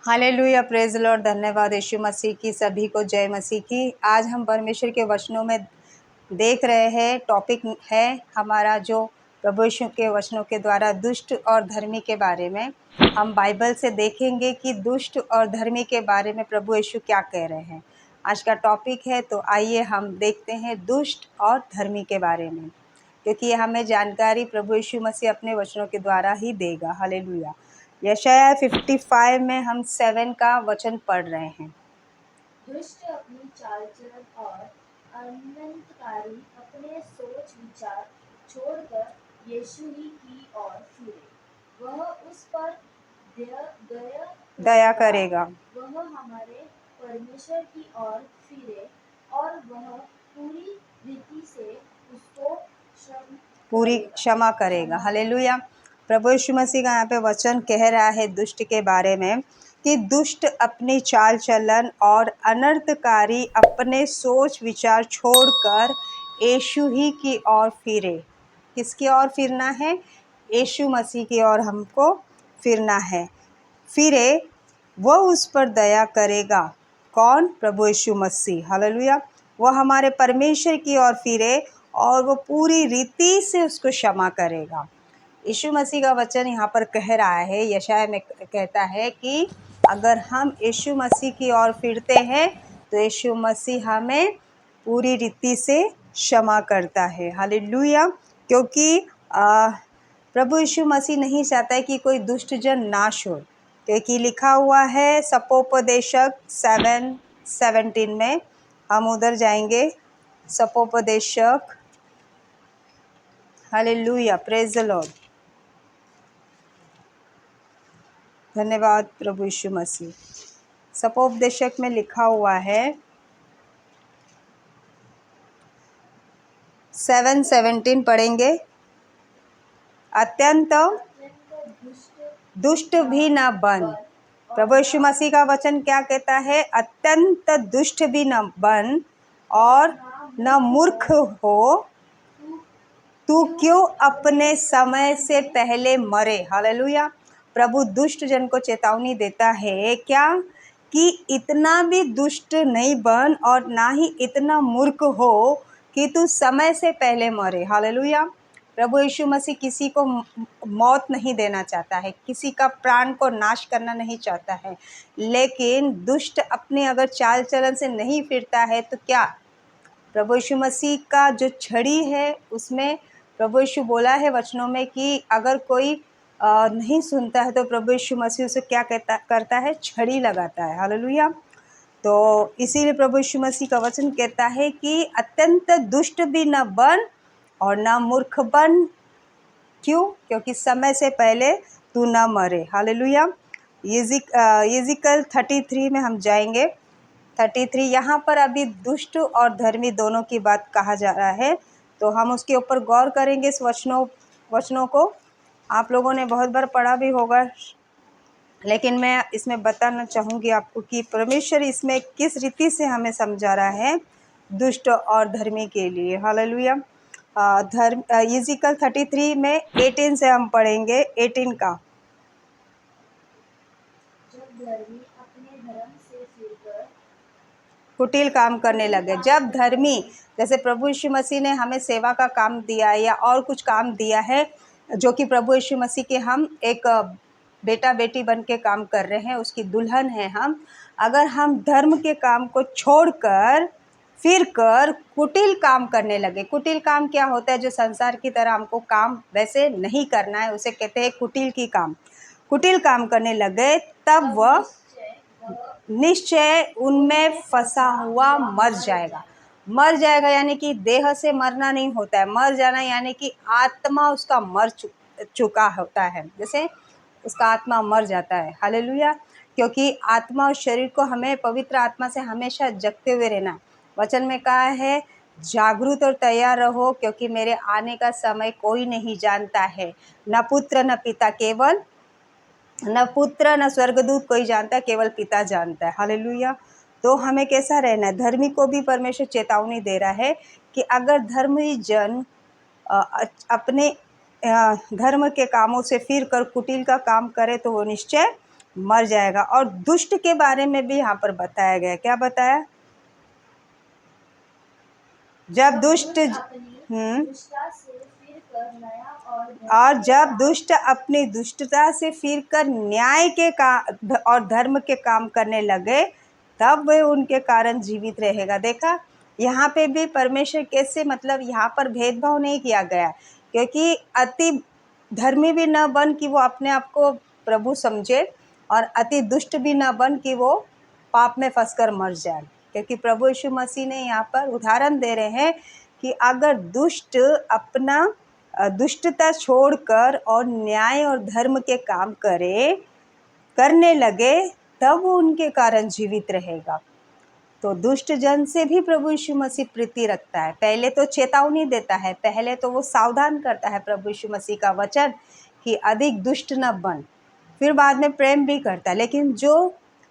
Hallelujah, praise Lord. धन्यवाद यीशु मसीह की, सभी को जय मसीह की। आज हम परमेश्वर के वचनों में देख रहे हैं। टॉपिक है हमारा जो प्रभु यीशु के वचनों के द्वारा दुष्ट और धर्मी के बारे में। हम बाइबल से देखेंगे कि दुष्ट और धर्मी के बारे में प्रभु यीशु क्या कह रहे हैं। आज का टॉपिक है, तो आइए हम देखते हैं दुष्ट और धर्मी के बारे में, क्योंकि ये हमें जानकारी प्रभु यीशु मसीह अपने वचनों के द्वारा ही देगा। हालेलुया। यशाया 55 में हम 7 का वचन पढ़ रहे हैं। दुष्ट अपनी चाल चलन और अनंतकारी अपने सोच विचार छोड़कर यीशु ही की ओर फिरे, वह उस पर दया करेगा। वह हमारे परमेश्वर की ओर फिरे और वह पूरी रीति से उसको पूरी क्षमा करेगा। हालेलुया। प्रभु यीशु मसीह का यहाँ पे वचन कह रहा है दुष्ट के बारे में कि दुष्ट अपनी चाल चलन और अनर्थकारी अपने सोच विचार छोड़कर यीशु ही की ओर फिरे। किसकी ओर फिरना है? यीशु मसीह की ओर हमको फिरना है। फिरे, वह उस पर दया करेगा। कौन? प्रभु यीशु मसीह। हालेलुया। वह हमारे परमेश्वर की ओर फिरे और वो पूरी रीति से उसको क्षमा करेगा। यीशु मसीह का वचन यहाँ पर कह रहा है, यशाया में कहता है कि अगर हम यीशु मसीह की ओर फिरते हैं तो यीशु मसीह हमें पूरी रीति से क्षमा करता है। हालेलुया। क्योंकि प्रभु यीशु मसीह नहीं चाहता है कि कोई दुष्ट जन नाश हो, क्योंकि लिखा हुआ है सपोपदेशक 7:17 में। हम उधर जाएंगे। सपोपदेशक, हालेलुया, प्रेज द लॉर्ड। धन्यवाद प्रभु यीशु मसीह। सपोपदेशक में लिखा हुआ है 7:17 पढ़ेंगे। अत्यंत दुष्ट भी न बन। प्रभु यीशु मसीह का वचन क्या कहता है? अत्यंत दुष्ट भी न बन और न मूर्ख हो, तू क्यों अपने समय से पहले मरे। हालेलुया। प्रभु दुष्ट जन को चेतावनी देता है क्या? कि इतना भी दुष्ट नहीं बन और ना ही इतना मूर्ख हो कि तू समय से पहले मरे। हालेलुया। प्रभु यीशु मसीह किसी को मौत नहीं देना चाहता है, किसी का प्राण को नाश करना नहीं चाहता है, लेकिन दुष्ट अपने अगर चाल चलन से नहीं फिरता है तो क्या? प्रभु यीशु मसीह का जो छड़ी है उसमें प्रभु यीशु बोला है वचनों में कि अगर कोई नहीं सुनता है तो प्रभु यीशु मसीह उसे क्या करता है? छड़ी लगाता है। हालेलुया। तो इसीलिए प्रभु यीशु मसीह का वचन कहता है कि अत्यंत दुष्ट भी न बन और न मूर्ख बन। क्यों? क्योंकि समय से पहले तू न मरे। हालेलुया। यिजकल 33 में हम जाएंगे। 33 यहाँ पर अभी दुष्ट और धर्मी दोनों की बात कहा जा रहा है, तो हम उसके ऊपर गौर करेंगे। इस वचनों को आप लोगों ने बहुत बार पढ़ा भी होगा, लेकिन मैं इसमें बताना चाहूँगी आपको कि परमेश्वर इसमें किस रीति से हमें समझा रहा है दुष्ट और धर्मी के लिए। हालेलुया। यिजकल 33 में 18 से हम पढ़ेंगे। 18 का। जब धर्मी अपने धर्म से फिरकर कुटिल काम करने लगे। जब धर्मी, जैसे प्रभु यीशु मसीह ने हमें सेवा का काम दिया है या और कुछ काम दिया है जो कि प्रभु यीशु मसीह के हम एक बेटा बेटी बन के काम कर रहे हैं, उसकी दुल्हन है हम। अगर हम धर्म के काम को छोड़कर फिर कर कुटिल काम करने लगे। कुटिल काम क्या होता है? जो संसार की तरह हमको काम वैसे नहीं करना है, उसे कहते हैं कुटिल की काम। कुटिल काम करने लगे तब वह निश्चय उनमें फंसा हुआ मर जाएगा। मर जाएगा यानी कि देह से मरना नहीं होता है। मर जाना यानी कि आत्मा उसका मर चुका होता है, जैसे उसका आत्मा मर जाता है। हालेलुया। क्योंकि आत्मा और शरीर को हमें पवित्र आत्मा से हमेशा जगते हुए रहना। वचन में कहा है जागरूक और तैयार रहो, क्योंकि मेरे आने का समय कोई नहीं जानता है, न पुत्र न पिता, केवल न पुत्र न स्वर्गदूत कोई जानता है, केवल पिता जानता है। हालेलुया। तो हमें कैसा रहना है? धर्मी को भी परमेश्वर चेतावनी दे रहा है कि अगर धर्मी जन अपने धर्म के कामों से फिर कर कुटिल का काम करे तो वो निश्चय मर जाएगा। और दुष्ट के बारे में भी यहाँ पर बताया गया। क्या बताया? जब दुष्ट अपनी दुष्टता से फिरकर नया और जब दुष्ट अपनी दुष्टता से फिरकर न्याय के और धर्म के काम करने लगे, तब वे उनके कारण जीवित रहेगा। देखा, यहाँ पे भी परमेश्वर कैसे, मतलब यहाँ पर भेदभाव नहीं किया गया, क्योंकि अति धर्मी भी न बन कि वो अपने आप को प्रभु समझे, और अति दुष्ट भी न बन कि वो पाप में फंसकर मर जाए। क्योंकि प्रभु यीशु मसीह ने यहाँ पर उदाहरण दे रहे हैं कि अगर दुष्ट अपना दुष्टता छोड़कर और न्याय और धर्म के काम करने लगे, तब वो उनके कारण जीवित रहेगा। तो दुष्ट जन से भी प्रभु यीशु मसीह प्रीति रखता है। पहले तो चेतावनी देता है, पहले तो वो सावधान करता है प्रभु यीशु मसीह का वचन कि अधिक दुष्ट न बन, फिर बाद में प्रेम भी करता है। लेकिन जो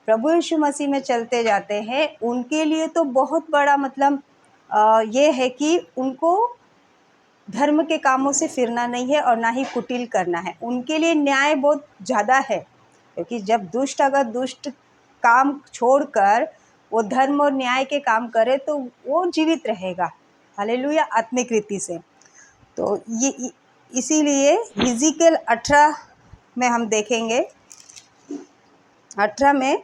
प्रभु यीशु मसीह में चलते जाते हैं, उनके लिए तो बहुत बड़ा मतलब ये है कि उनको धर्म के कामों से फिरना नहीं है और ना ही कुटिल करना है। उनके लिए न्याय बहुत ज़्यादा है, क्योंकि जब दुष्ट अगर दुष्ट काम छोड़कर वो धर्म और न्याय के काम करे तो वो जीवित रहेगा। हालेलुया, आत्मिक रीति से। तो ये इसीलिए हिजकिय्याह 18 में हम देखेंगे, 18 में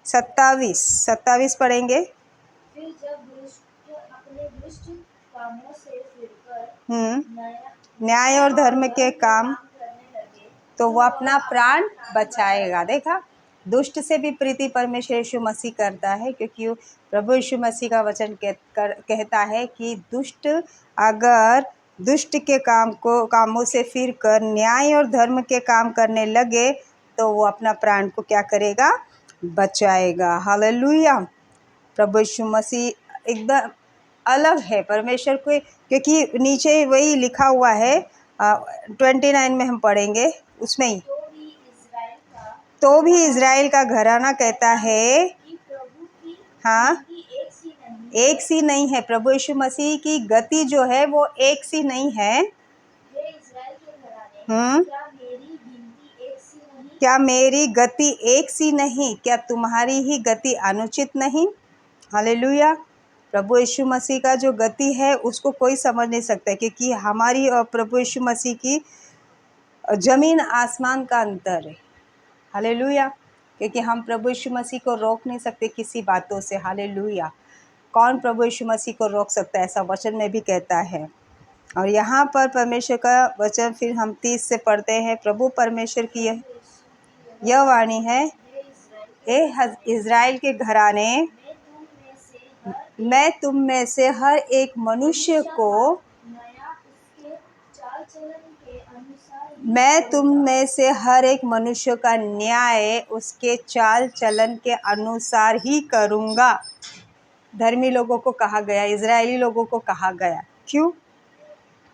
27 पढ़ेंगे। फिर जब दुष्ट अपने दुष्ट कामों से फिरकर न्याय और धर्म के काम करने लगे, तो वो अपना प्राण बचाएगा। देखा, दुष्ट से भी प्रीति परमेश्वर यीशु मसीह करता है, क्योंकि प्रभु यीशु मसीह का वचन कहता है कि दुष्ट अगर दुष्ट के कामों से फिर कर न्याय और धर्म के काम करने लगे, तो वो अपना प्राण को क्या करेगा? बचाएगा। हालेलुया। प्रभु यीशु मसीह एकदम अलग है परमेश्वर को, क्योंकि नीचे वही लिखा हुआ है 29 में हम पढ़ेंगे, उसमें ही तो भी इज़राइल का घराना कहता है कि प्रभु की हाँ, एक सी नहीं एक सी नहीं है। प्रभु यीशु मसीह की गति जो है वो एक सी नहीं है। हे इज़राइल के घराने, क्या मेरी गिनती एक सी नहीं? क्या मेरी गति एक सी नहीं? क्या तुम्हारी ही गति अनुचित नहीं? हालेलुया। प्रभु यीशु मसीह का जो गति है उसको कोई समझ नहीं सकता, क्योंकि हमारी और प्रभु यीशु मसीह की जमीन आसमान का अंतर है। हालेलुया। क्योंकि हम प्रभु यीशु मसीह को रोक नहीं सकते किसी बातों से। हालेलुया। कौन प्रभु यीशु मसीह को रोक सकता है? ऐसा वचन में भी कहता है। और यहाँ पर परमेश्वर का वचन फिर हम 30 से पढ़ते हैं। प्रभु परमेश्वर की यह वाणी है, हे इज़राइल के घराने, मैं तुम में से हर एक मनुष्य को का न्याय उसके चाल चलन के अनुसार ही करूँगा। धर्मी लोगों को कहा गया, इज़राइली लोगों को कहा गया। क्यों?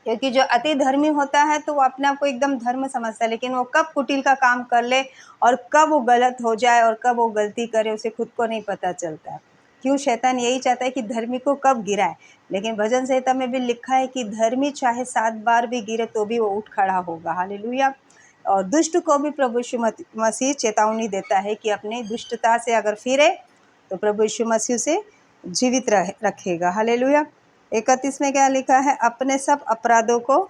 क्योंकि जो अति धर्मी होता है तो वो अपने आप को एकदम धर्म समझता है, लेकिन वो कब कुटिल का काम कर ले और कब वो गलत हो जाए और कब वो गलती करे, उसे खुद को नहीं पता चलता है। क्यों? शैतान यही चाहता है कि धर्मी को कब गिराए। लेकिन भजन संहिता में भी लिखा है कि धर्मी चाहे 7 बार भी गिरे तो भी वो उठ खड़ा होगा। हालेलुया। और दुष्ट को भी प्रभु यीशु मसीह चेतावनी देता है कि अपनी दुष्टता से अगर फिरे तो प्रभु यीशु मसीह उसे जीवित रखेगा। हालेलुया। 31 में क्या लिखा है? अपने सब अपराधों को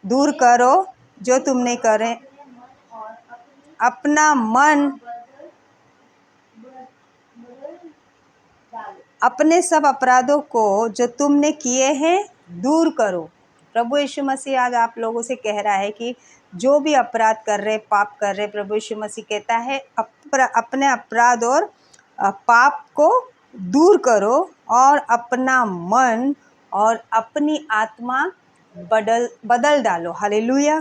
दूर करो जो तुमने करे, अपना मन अपने सब अपराधों को जो तुमने किए हैं दूर करो। प्रभु यीशु मसीह आज आप लोगों से कह रहा है कि जो भी अपराध कर रहे, पाप कर रहे, प्रभु यीशु मसीह कहता है अपने अपराध और पाप को दूर करो और अपना मन और अपनी आत्मा बदल डालो। हालेलुया।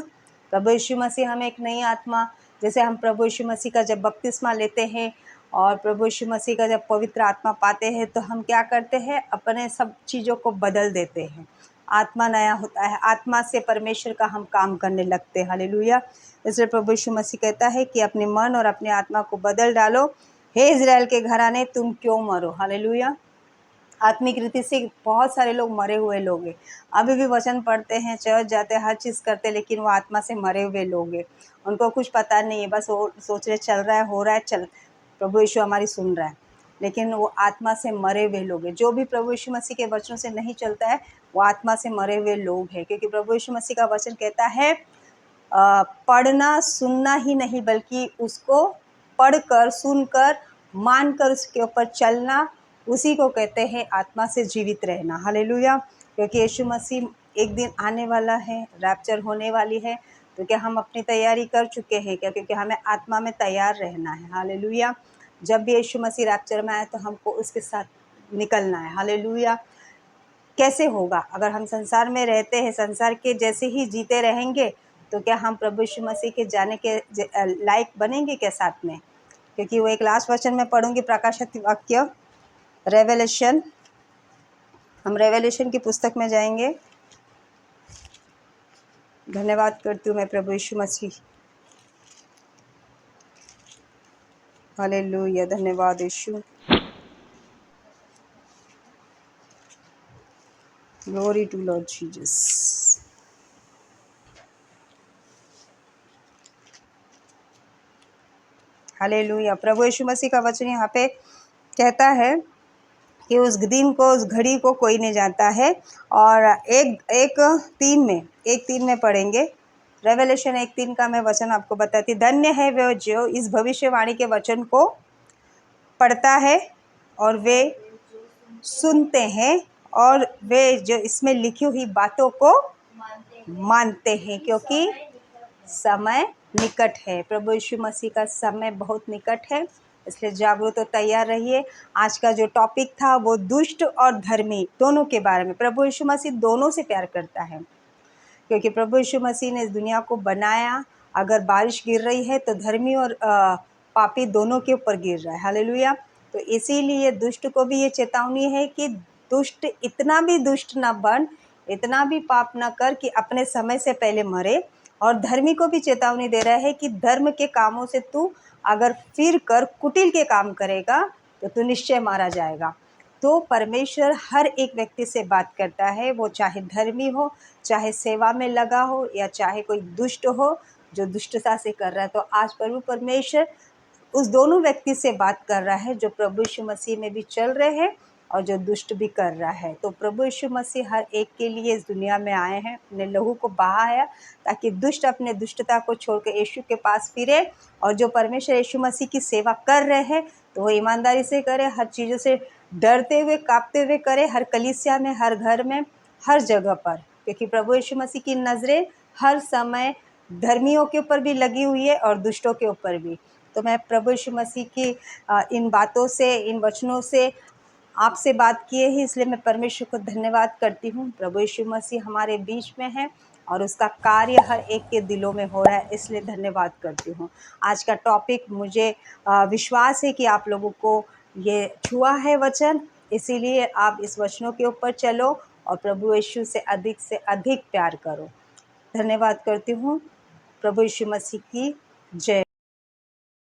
प्रभु यीशु मसीह हमें एक नई आत्मा, जैसे हम प्रभु यीशु मसीह का जब बपतिस्मा लेते हैं और प्रभु यीशु मसीह का जब पवित्र आत्मा पाते हैं, तो हम क्या करते हैं? अपने सब चीज़ों को बदल देते हैं। आत्मा नया होता है, आत्मा से परमेश्वर का हम काम करने लगते हैं। हालेलुया। इसलिए प्रभु यीशु मसीह कहता है कि अपने मन और अपने आत्मा को बदल डालो। हे इज़राइल के घराने, तुम क्यों मरो? हालेलुया। आत्मिक रीति से बहुत सारे लोग मरे हुए लोग हैं, अभी भी वचन पढ़ते हैं, चर्च जाते हैं, हर चीज़ करते हैं, लेकिन वो आत्मा से मरे हुए लोग हैं। उनको कुछ पता नहीं है, बस वो सोच रहे चल रहा है, हो रहा है, चल प्रभु यीशु हमारी सुन रहा है, लेकिन वो आत्मा से मरे हुए लोग हैं। जो भी प्रभु यीशु मसीह के वचनों से नहीं चलता है वो आत्मा से मरे हुए लोग हैं, क्योंकि प्रभु यीशु मसीह का वचन कहता है पढ़ना सुनना ही नहीं बल्कि उसको पढ़कर सुनकर मानकर उसके ऊपर चलना, उसी को कहते हैं आत्मा से जीवित रहना। हालेलुया। क्योंकि यीशु मसीह एक दिन आने वाला है, रैप्चर होने वाली है, तो क्या हम अपनी तैयारी कर चुके हैं क्या? क्योंकि हमें आत्मा में तैयार रहना है। हालेलुया। जब भी यीशु मसीह रैप्चर में आए तो हमको उसके साथ निकलना है। हालेलुया। कैसे होगा? अगर हम संसार में रहते हैं, संसार के जैसे ही जीते रहेंगे, तो क्या हम प्रभु यीशु मसीह के जाने के लायक बनेंगे क्या साथ में? क्योंकि वो एक लास्ट वचन में पढ़ूंगी, प्रकाशित वाक्य, रेवलेशन। हम रेवलेशन की पुस्तक में जाएंगे। धन्यवाद करती हूँ मैं प्रभु यीशु मसीह। हालेलुया। धन्यवाद Yeshu. Glory to lord Jesus. Hallelujah. प्रभु यीशु मसीह का वचन यहाँ पे कहता है कि उस दिन को, उस घड़ी को कोई नहीं जानता है। और एक तीन में पढ़ेंगे। रेवलेशन 1:3 का मैं वचन आपको बताती। धन्य है वे जो इस भविष्यवाणी के वचन को पढ़ता है और वे सुनते हैं और वे जो इसमें लिखी हुई बातों को मानते हैं, क्योंकि समय निकट है। प्रभु यीशु मसीह का समय बहुत निकट है, इसलिए जागरूक और तैयार रहिए। आज का जो टॉपिक था वो दुष्ट और धर्मी दोनों के बारे में। प्रभु यीशु मसीह दोनों से प्यार करता है, क्योंकि प्रभु यीशु मसीह ने इस दुनिया को बनाया। अगर बारिश गिर रही है तो धर्मी और पापी दोनों के ऊपर गिर रहा है। हालेलुया। तो इसीलिए दुष्ट को भी ये चेतावनी है कि दुष्ट इतना भी दुष्ट ना बन, इतना भी पाप ना कर कि अपने समय से पहले मरे। और धर्मी को भी चेतावनी दे रहा है कि धर्म के कामों से तू अगर फिर कर कुटिल के काम करेगा तो तू निश्चय मारा जाएगा। तो परमेश्वर हर एक व्यक्ति से बात करता है, वो चाहे धर्मी हो, चाहे सेवा में लगा हो, या चाहे कोई दुष्ट हो जो दुष्टता से कर रहा है। तो आज प्रभु परमेश्वर उस दोनों व्यक्ति से बात कर रहा है, जो प्रभु यीशु मसीह में भी चल रहे हैं और जो दुष्ट भी कर रहा है। तो प्रभु यीशु मसीह हर एक के लिए इस दुनिया में आए हैं, अपने लहू को बहाया ताकि दुष्ट अपने दुष्टता को छोड़कर यीशु के पास फिरे। और जो परमेश्वर यीशु मसीह की सेवा कर रहे हैं तो वो ईमानदारी से करे, हर चीज़ों से डरते हुए कांपते हुए करे, हर कलीसिया में, हर घर में, हर जगह पर। क्योंकि प्रभु यीशु मसीह की नज़रें हर समय धर्मियों के ऊपर भी लगी हुई है और दुष्टों के ऊपर भी। तो मैं प्रभु यीशु मसीह की इन बातों से, इन वचनों से आपसे बात किए ही, इसलिए मैं परमेश्वर को धन्यवाद करती हूँ। प्रभु यीशु मसीह हमारे बीच में है और उसका कार्य हर एक के दिलों में हो रहा है, इसलिए धन्यवाद करती हूँ। आज का टॉपिक मुझे विश्वास है कि आप लोगों को ये छुआ है वचन, इसीलिए आप इस वचनों के ऊपर चलो और प्रभु यीशु से अधिक प्यार करो। धन्यवाद करती हूँ। प्रभु यीशु मसीह की जय।